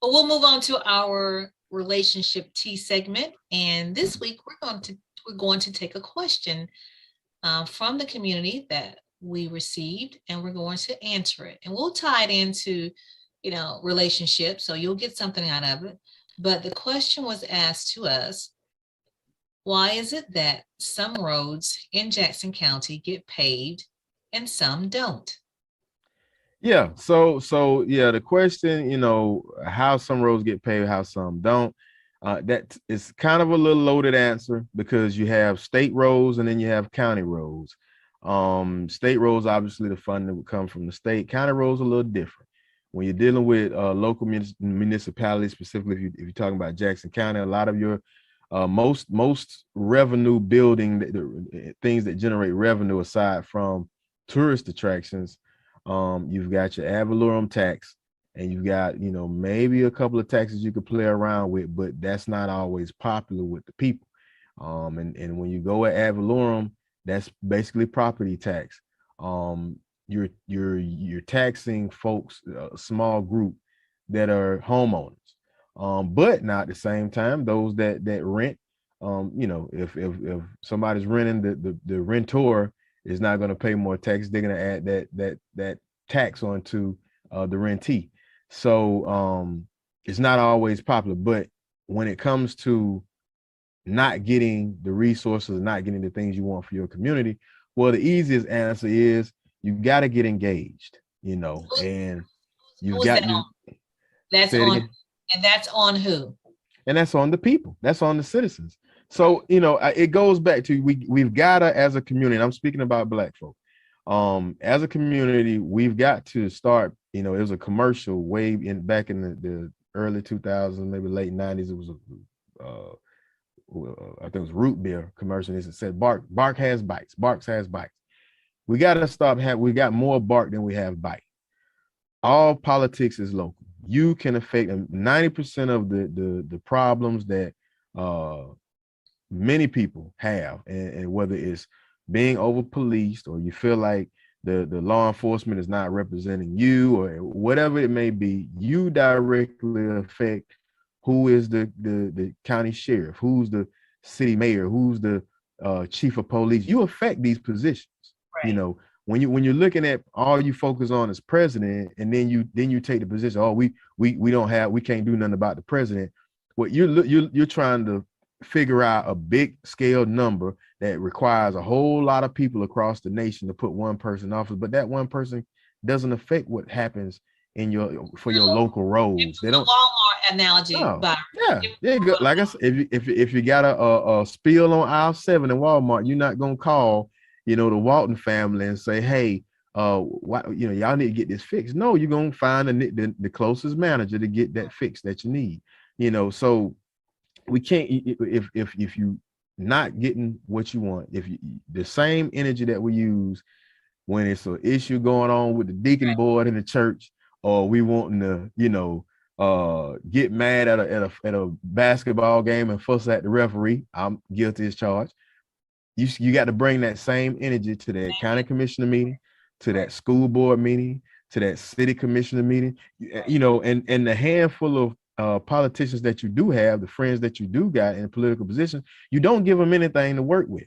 Well, we'll move on to our relationship tea segment, and this week we're going to take a question from the community that we received, and we're going to answer it, and we'll tie it into, relationships, so you'll get something out of it. But the question was asked to us: why is it that some roads in Jackson County get paved and some don't? Yeah. So yeah, the question, how some roads get paved, how some don't. That is kind of a little loaded answer because you have state roads and then you have county roads. State roads, obviously, the funding would come from the state. County roads a little different. When you're dealing with local municipalities, specifically if you're talking about Jackson County, a lot of your most revenue building things that generate revenue aside from tourist attractions, you've got your ad valorem tax, and you've got maybe a couple of taxes you could play around with, but that's not always popular with the people. And when you go at ad valorem, that's basically property tax. You're taxing folks, a small group that are homeowners. But now at the same time, those that rent, if somebody's renting, the rentor is not going to pay more tax. They're going to add that tax onto the rentee. So it's not always popular. But when it comes to not getting the resources, not getting the things you want for your community, well, the easiest answer is you got to get engaged, and you've Who's that got you on? That's say it on, again. and that's on who? And that's on the people. That's on the citizens. So it goes back to we've got to, as a community. And I'm speaking about Black folk. As a community, we've got to start. It was a commercial way back in the early 2000s, maybe late 90s. It was I think it was root beer commercial. It said bark has bites. Barks has bites. We got to stop. We got more bark than we have bite. All politics is local. You can affect 90% of the problems that uh, many people have, and whether it's being over policed or you feel like the law enforcement is not representing you or whatever it may be, you directly affect who is the county sheriff, who's the city mayor, who's the chief of police. You affect these positions. You Right. know, when you're looking at all you focus on as president, and then you take the position, oh, we can't do nothing about the president. What you're trying to figure out a big scale number that requires a whole lot of people across the nation to put one person in office, but that one person doesn't affect what happens in your local Give roads. us They the don't. Walmart analogy, No, Byron. yeah, Give us yeah. Good. Like I said, if you got a spill on aisle 7 in Walmart, you're not gonna call, the Walton family and say, hey, why, y'all need to get this fixed. No, you're gonna find the closest manager to get that fix that you need. So we can't, if you not getting what you want, if you the same energy that we use when it's an issue going on with the deacon board in the church, or we wanting to, get mad at a basketball game and fuss at the referee. I'm guilty as charged. You got to bring that same energy to that county commissioner meeting, to right, that school board meeting, to that city commissioner meeting. right. And the handful of politicians that you do have, the friends that you do got in political positions, you don't give them anything to work with.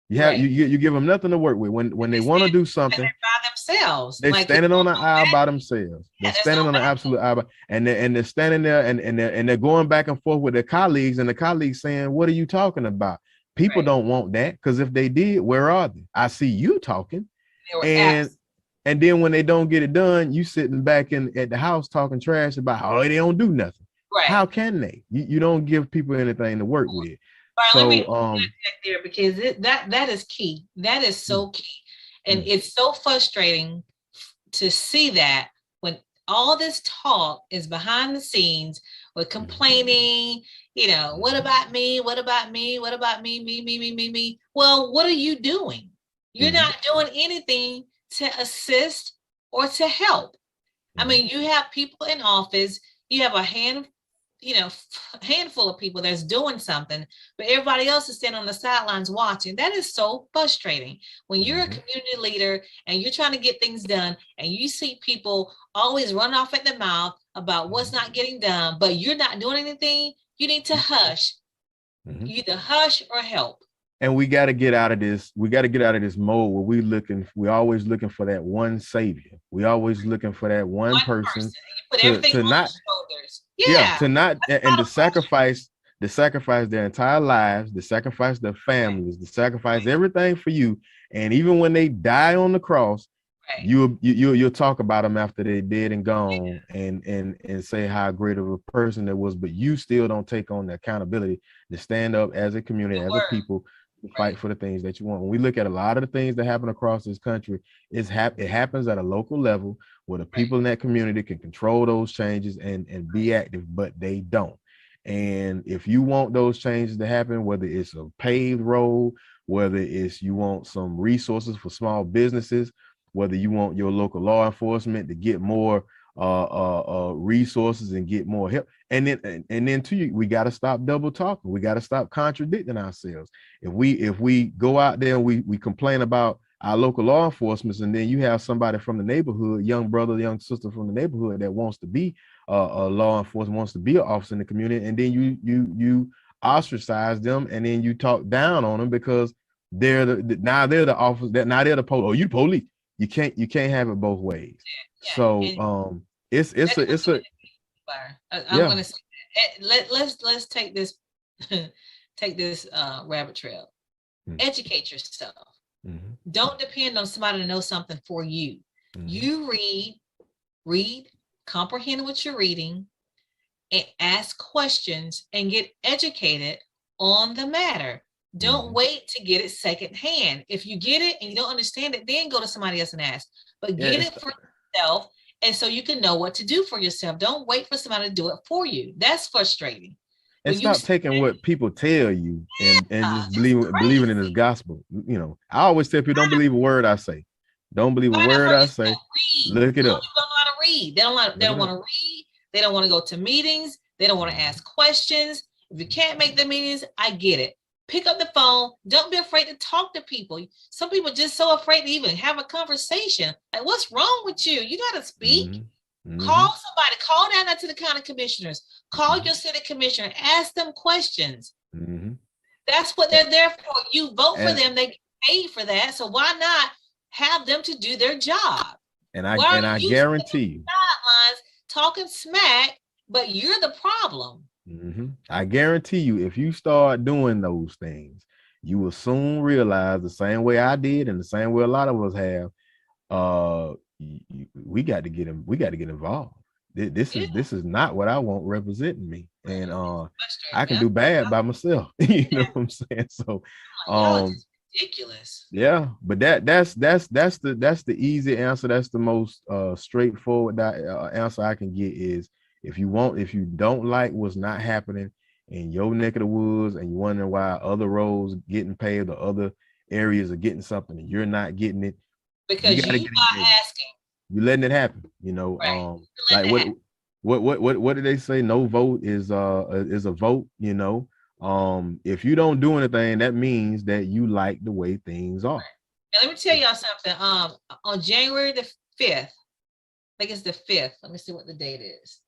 You have Right. you give them nothing to work with. When they They want to stand do something, by themselves. they're Like, there's standing no on the aisle back. by themselves. They're Yeah, there's no standing on the back. absolute aisle, and they're standing there, and they're going back and forth with their colleagues, and the colleagues saying, "What are you talking about?" People Right. don't want that, because if they did, where are they? I see you talking, They were and absent. and then when they don't get it done, you sitting back in at the house talking trash about how they don't do nothing. Right. How can they? You don't give people anything to work with. But let me So back there, because that is key. That is mm, so key. And mm, it's so frustrating to see that when all this talk is behind the scenes with mm, complaining, what mm, about me? What about me? What about me? Me, me, me, me, me. Well, what are you doing? You're mm, not doing anything to assist or to help. I mm, mean, you have people in office, you have a handful. handful of people that's doing something, but everybody else is standing on the sidelines watching. That is so frustrating when you're a community leader and you're trying to get things done and you see people always run off at the mouth about what's not getting done, but you're not doing anything. You need to hush. You either hush or help. And we got to get out of this. We got to get out of this mode where we're always looking for that one savior. We always looking for that one person put everything to on not, shoulders. to not, and to sacrifice their entire lives, to sacrifice their families, to sacrifice everything for you. And even when they die on the cross, you'll talk about them after they're dead and gone, and say how great of a person that was, but you still don't take on the accountability to stand up as a community, as a people, to fight for the things that you want. When we look at a lot of the things that happen across this country, it happens at a local level where the people in that community can control those changes and be active, but they don't. And if you want those changes to happen, whether it's a paved road, whether it's you want some resources for small businesses, whether you want your local law enforcement to get more resources and get more help, and then too, we got to stop double talking. We got to stop contradicting ourselves. If we go out there and we complain about our local law enforcement, and then you have somebody from the neighborhood, young brother, young sister from the neighborhood that wants to be a law enforcement, wants to be an officer in the community, and then you ostracize them, and then you talk down on them because they're the officer, that now they're the police. Oh, you police. You can't have it both ways. So it's a I'm gonna say let's take this rabbit trail. Educate yourself. Don't depend on somebody to know something for you. You read, comprehend what you're reading, and ask questions and get educated on the matter. Don't wait to get it secondhand. If you get it and you don't understand it, then go to somebody else and ask. But get it for yourself, and so you can know what to do for yourself. Don't wait for somebody to do it for you. That's frustrating. And stop taking what people tell you and just believing in this gospel. I always tell people, don't believe a word I say. Don't believe a word I say. Look it up. People don't know how to read. They don't want to read. They don't want to go to meetings. They don't want to ask questions. If you can't make the meetings, I get it. Pick up the phone. Don't be afraid to talk to people. Some people are just so afraid to even have a conversation. Like, what's wrong with you? You got to speak. Call somebody. Call down to the county commissioners. Call your city commissioner. Ask them questions. That's what they're there for. You vote for them. They get paid for that. So why not have them to do their job? And I guarantee you, sidelines talking smack, but you're the problem. I guarantee you, if you start doing those things, you will soon realize, the same way I did and the same way a lot of us have, we got to get involved. This is not what I want representing me, and I can do bad by myself. You know what I'm saying? So ridiculous. Yeah, but that's the easy answer. That's the most straightforward answer I can get is, if you don't like what's not happening in your neck of the woods, and you're wondering why other roads getting paved or other areas are getting something and you're not getting it, because you're not asking. You're letting it happen. Like what did they say? No vote is a vote. If you don't do anything, that means that you like the way things are. And let me tell y'all something. On January the 5th, I think it's the 5th. Let me see what the date is.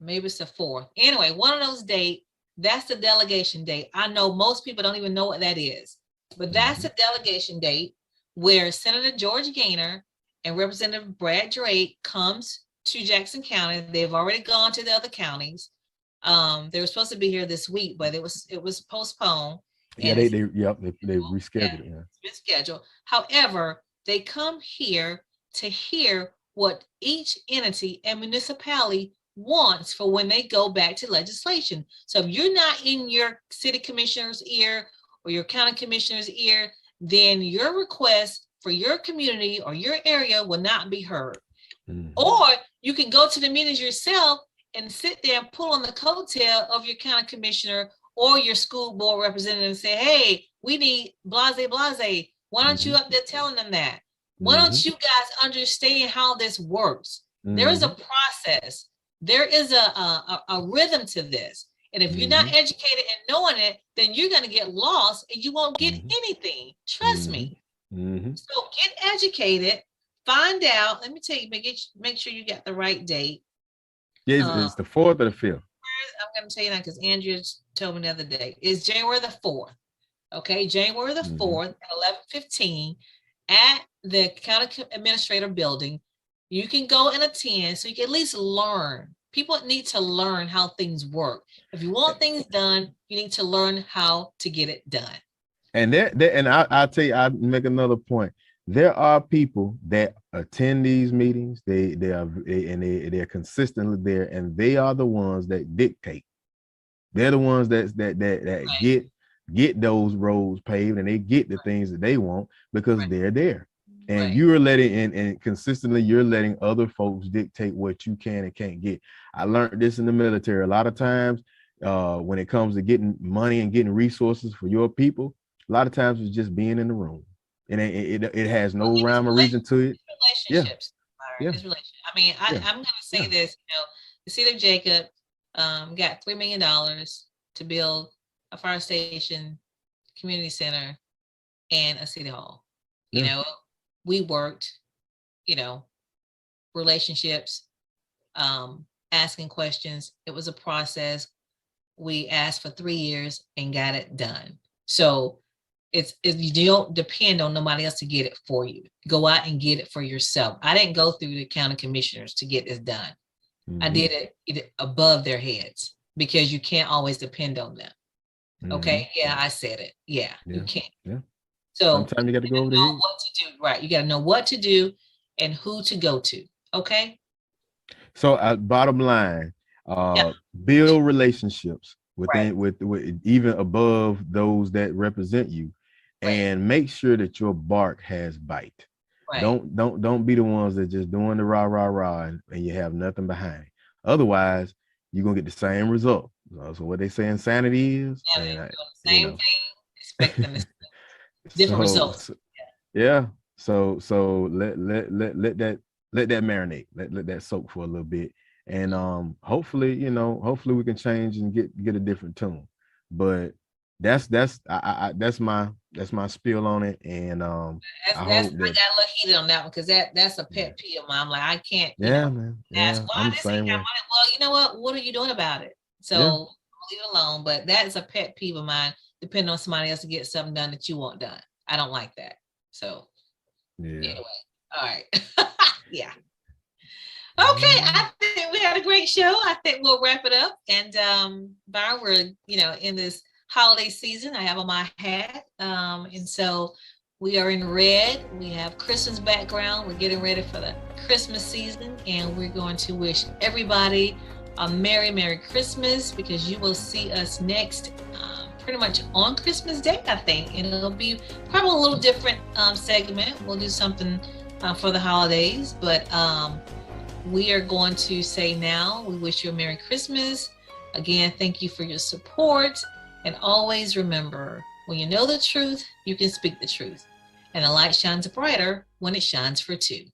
Maybe it's the 4th. Anyway, one of those dates, that's the delegation date. I know most people don't even know what that is, but that's the delegation date where Senator George Gaynor and Representative Brad Drake comes to Jackson County. They've already gone to the other counties. They were supposed to be here this week, but it was postponed. Yeah, they rescheduled. Yeah. Rescheduled. However, they come here to hear what each entity and municipality wants for when they go back to legislation. So if you're not in your city commissioner's ear or your county commissioner's ear, then your request for your community or your area will not be heard. Or you can go to the meetings yourself and sit there and pull on the coattail of your county commissioner or your school board representative and say, hey, we need blase. Why don't you up there telling them that? Why don't you guys understand how this works? There is a process. There is a rhythm to this. And if you're not educated and knowing it, then you're going to get lost and you won't get anything. Trust me. So get educated, find out. Let me tell you, make sure you got the right date. Yeah, it's the 4th or the 5th. I'm going to tell you now because Andrea told me the other day. It's January the 4th. Okay, January the 4th at 11:15 at the county administrator building. You can go and attend so you can at least learn. People need to learn how things work. If you want things done, you need to learn how to get it done. And I'll tell you, I'll make another point. There are people that attend these meetings. They're consistently there, and they are the ones that dictate. They're the ones that get those roads paved, and they get the things that they want because they're there. And you're letting and consistently you're letting other folks dictate what you can and can't get. I learned this in the military. A lot of times, when it comes to getting money and getting resources for your people, a lot of times it's just being in the room, and it has no rhyme or reason to it. Relationships. Yeah. I mean, I'm going to say this. The City of Jacob got $3 million to build a fire station, community center, and a city hall. You know, we worked, relationships, asking questions. It was a process. We asked for 3 years and got it done. So you don't depend on nobody else to get it for you. Go out and get it for yourself. I didn't go through the county commissioners to get this done. I did it above their heads because you can't always depend on them. Okay. Yeah, I said it. Yeah. You can't. Yeah. So sometimes you got to go over there. What to do, right? You got to know what to do and who to go to. Okay. So bottom line, build relationships within with even above those that represent you, and make sure that your bark has bite. Don't be the ones that just doing the rah and you have nothing behind. Otherwise, you're gonna get the same result. So what they say insanity is, same thing, expecting different results. So let that marinate, let that soak for a little bit, and hopefully we can change and get a different tune. But that's my spiel on it, and I got a little heated on that one because that's a pet peeve of mine. I'm like, I can't. Man. Ask why this ain't got money. Well, you know what? What are you doing about it? So leave it alone. But that is a pet peeve of mine. Depending on somebody else to get something done that you want done. I don't like that. So anyway, all right. Yeah. Okay, I think we had a great show. I think we'll wrap it up. And Byron, we're in this holiday season. I have on my hat, and so we are in red. We have Christmas background. We're getting ready for the Christmas season, and we're going to wish everybody a Merry Christmas, because you will see us next pretty much on Christmas Day, I think, and it'll be probably a little different segment. We'll do something for the holidays, but we are going to say now, we wish you a Merry Christmas. Again, thank you for your support, and always remember, when you know the truth, you can speak the truth, and the light shines brighter when it shines for two.